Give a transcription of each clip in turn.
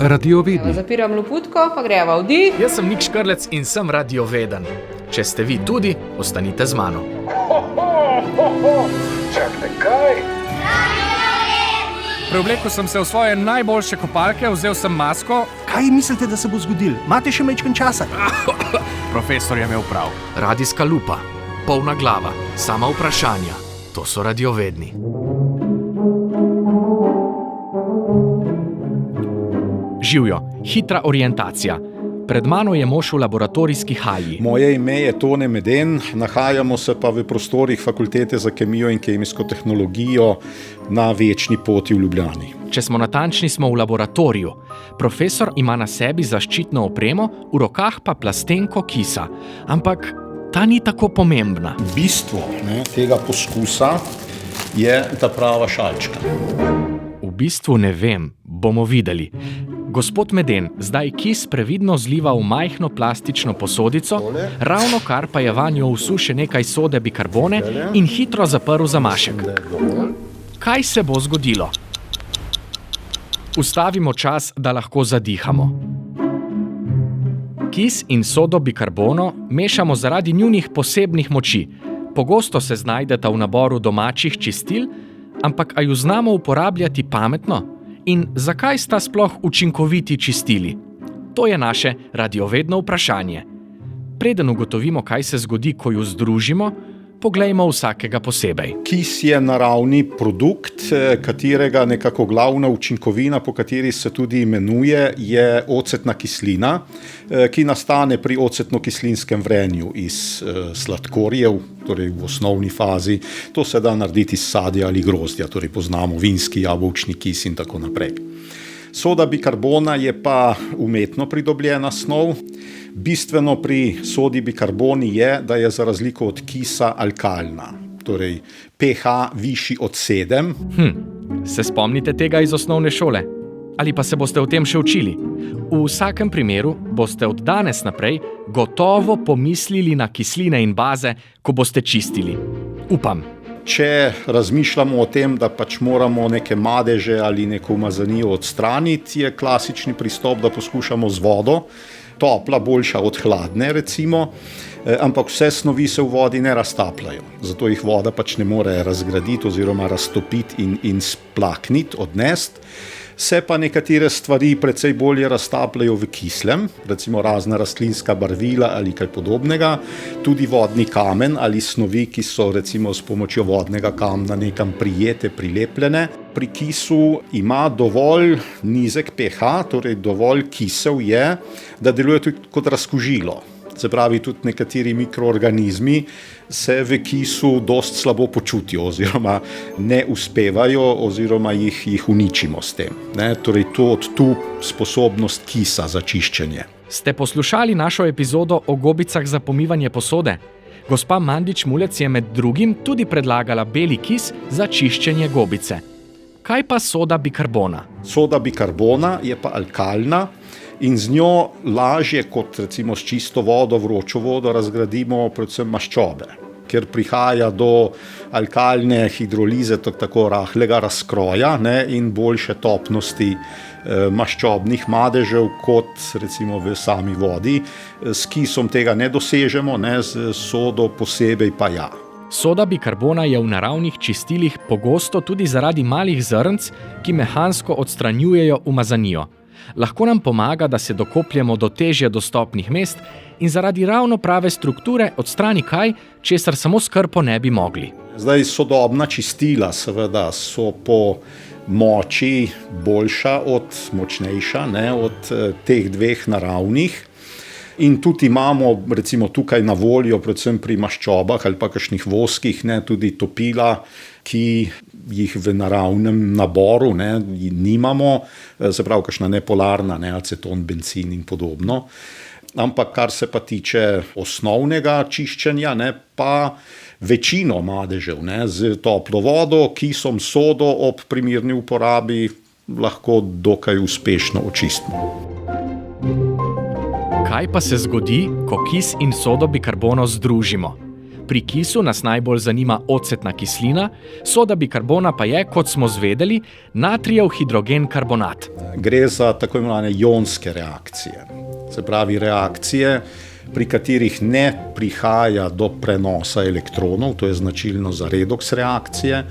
Radiovedni. Zapiram loputko, pa greva v dih. Jaz sem Nik Škrlec in sem radioveden. Če ste vi tudi, ostanite z mano. Čakaj, kaj? Preoblekel sem se v svoje najboljše kopalke, vzel sem masko. Kaj mislite, da se bo zgodilo? Imate še majčken časa? Profesor je imel prav. Radijska lupa, polna glava, sama vprašanja. To so radiovedni. Živjo, hitra orientacija. Pred mano je mož v laboratorijski halji. Moje ime je Tone Meden, nahajamo se pa v prostorih Fakultete za kemijo in kemijsko tehnologijo na Večni poti v Ljubljani. Če smo natančni, smo v laboratoriju. Profesor ima na sebi zaščitno opremo, v rokah pa plastenko kisa. Ampak ta ni tako pomembna. Bistvo tega poskusa je ta prava šalčka. V bistvu ne vem, bomo videli. Gospod Meden zdaj kis previdno zliva v majhno plastično posodico, ravno kar pa je vanjo vsul še nekaj sode bikarbone in hitro zaprl zamašek. Kaj se bo zgodilo? Ustavimo čas, da lahko zadihamo. Kis in sodo bikarbono mešamo zaradi njunih posebnih moči. Pogosto se znajdeta v naboru domačih čistil, ampak a ju znamo uporabljati pametno? In zakaj sta sploh učinkoviti čistili? To je naše radiovedno vprašanje. Preden ugotovimo, kaj se zgodi, ko ju združimo, poglejmo vsakega posebej. Kis je naravni produkt, katerega nekako glavna učinkovina, po kateri se tudi imenuje, je ocetna kislina, ki nastane pri ocetno-kislinskem vrenju iz sladkorjev, torej v osnovni fazi. To se da narediti iz sadja ali grozdja, torej poznamo vinski, jabolčni kis in tako naprej. Soda bikarbona je pa umetno pridobljena snov. Bistveno pri sodi bikarboni je, da je za razliko od kisa alkalna, torej pH višji od 7. Se spomnite tega iz osnovne šole? Ali pa se boste o tem še učili? V vsakem primeru boste od danes naprej gotovo pomislili na kisline in baze, ko boste čistili. Upam. Če razmišljamo o tem, da pač moramo neke madeže ali neko umazanijo odstraniti, je klasični pristop, da poskušamo z vodo, topla boljša od hladne recimo, ampak vse snovi se v vodi ne raztapljajo. Zato jih voda pač ne more razgraditi oziroma raztopiti in splakniti, odnesti. Se pa nekatere stvari precej bolje raztapljajo v kislem, recimo razna rastlinska barvila ali kaj podobnega, tudi vodni kamen ali snovi, ki so recimo s pomočjo vodnega kamna nekam prijete, prilepljene. Pri kisu ima dovolj nizek pH, torej dovolj kisel je, da deluje tudi kot razkužilo. Se pravi, tudi nekateri mikroorganizmi se v kisu dost slabo počutijo oziroma ne uspevajo oziroma jih uničimo s tem. Torej, to od tu sposobnost kisa za čiščenje. Ste poslušali našo epizodo o gobicah za pomivanje posode? Gospa Mandić-Mulec je med drugim tudi predlagala beli kis za čiščenje gobice. Kaj pa soda bikarbona? Soda bikarbona je pa alkalna in z njo lažje kot recimo s čisto vodo, vročo vodo razgradimo predvsem maščobe, ker prihaja do alkalne hidrolize, tako rahlega razkroja in boljše topnosti maščobnih madežev kot recimo v sami vodi. S kisom tega ne dosežemo, z sodo posebej pa ja. Soda bikarbona je v naravnih čistilih pogosto tudi zaradi malih zrnc, ki mehansko odstranjujejo umazanijo. Lahko nam pomaga, da se dokopljemo do težje dostopnih mest in zaradi ravno prave strukture odstrani kaj, česar samo s krpo ne bi mogli. Zdaj, sodobna čistila seveda so po moči boljša močnejša od teh dveh naravnih. In tudi imamo recimo tukaj na voljo, predvsem pri maščobah ali pa kakšnih voskih, tudi topila, ki jih v naravnem naboru nimamo, se pravi kakšna nepolarna, aceton, bencin in podobno. Ampak kar se pa tiče osnovnega čiščenja, pa večino madežev z toplo vodo, kisom, sodo ob primerni uporabi lahko dokaj uspešno očistimo. Kaj pa se zgodi, ko kis in sodo bikarbono združimo? Pri kisu nas najbolj zanima ocetna kislina, soda bikarbona pa je, kot smo zvedeli, natrijev hidrogen karbonat. Gre za tako imenovane ionske reakcije. Se pravi reakcije, pri katerih ne prihaja do prenosa elektronov, to je značilno za redoks reakcije,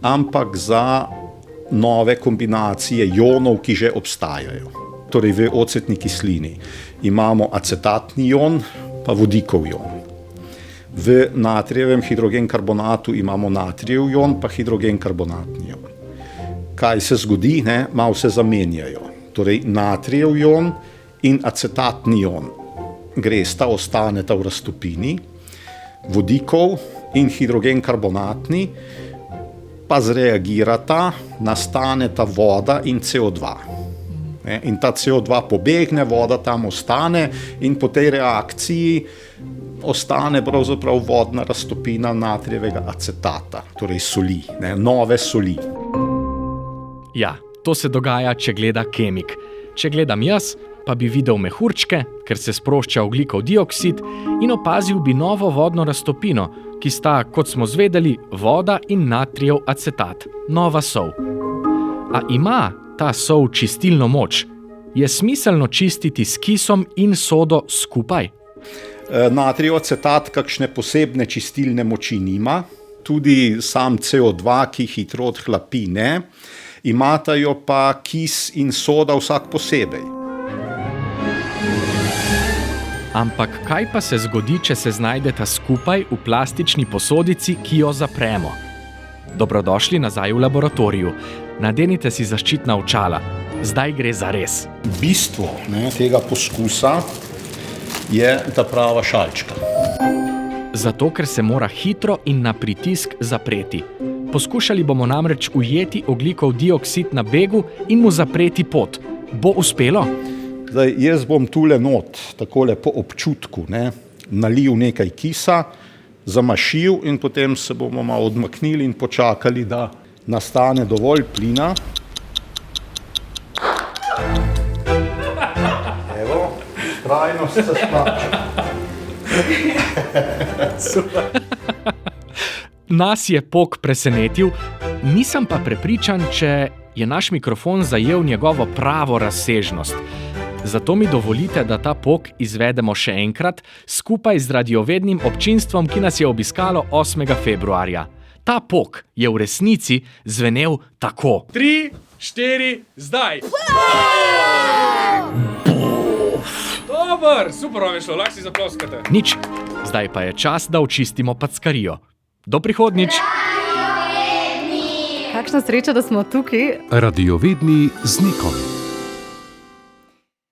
ampak za nove kombinacije ionov, ki že obstajajo. Torej v ocetni kislini imamo acetatni ion pa vodikov ion. V natrijevem hidrogen karbonatu imamo natrijev ion pa hidrogen karbonatni ion. Kaj se zgodi? Malo se zamenjajo. Torej natrijev ion in acetatni ion gresta, ostaneta v raztopini, vodikov in hidrogen karbonatni pa zreagirata, nastaneta voda in CO2. In ta CO2 pobegne, voda tam ostane in po tej reakciji ostane pravzaprav vodna raztopina natrijevega acetata, torej soli, nove soli. Ja, to se dogaja, če gleda kemik. Če gledam jaz, pa bi videl mehurčke, ker se sprošča ogljikov dioksid, in opazil bi novo vodno raztopino, ki sta, kot smo zvedeli, voda in natrijev acetat, nova sol. A ima ta sol čistilno moč? Je smiselno čistiti s kisom in sodo skupaj? Natrijev acetat kakšne posebne čistilne moči nima, tudi sam CO2, ki hitro odhlapi, ne, imata jo pa kis in soda vsak posebej. Ampak kaj pa se zgodi, če se znajdeta skupaj v plastični posodici, ki jo zapremo? Dobrodošli nazaj v laboratoriju. Nadenite si zaščitna očala. Zdaj gre za res. Bistvo tega poskusa je ta prava šalčka. Zato, ker se mora hitro in na pritisk zapreti. Poskušali bomo namreč ujeti ogljikov dioksid na begu in mu zapreti pot. Bo uspelo? Zdaj, jaz bom tule not, takole po občutku, nalil nekaj kisa, zamašil in potem se bomo malo odmaknili in počakali, da nastane dovolj plina. Evo, trajnost se splača. Nas je pok presenetil, nisem pa prepričan, če je naš mikrofon zajel njegovo pravo razsežnost. Zato mi dovolite, da ta pok izvedemo še enkrat, skupaj z radiovednim občinstvom, ki nas je obiskalo 8. februarja. Ta pok je v resnici zvenel tako. 3, 4, zdaj! Dober, super vam je šlo, lahko si zaploskate. Nič, zdaj pa je čas, da očistimo packarijo. Do prihodnjič! Kakšna sreča, da smo tukaj. Radiovedni z Nikom.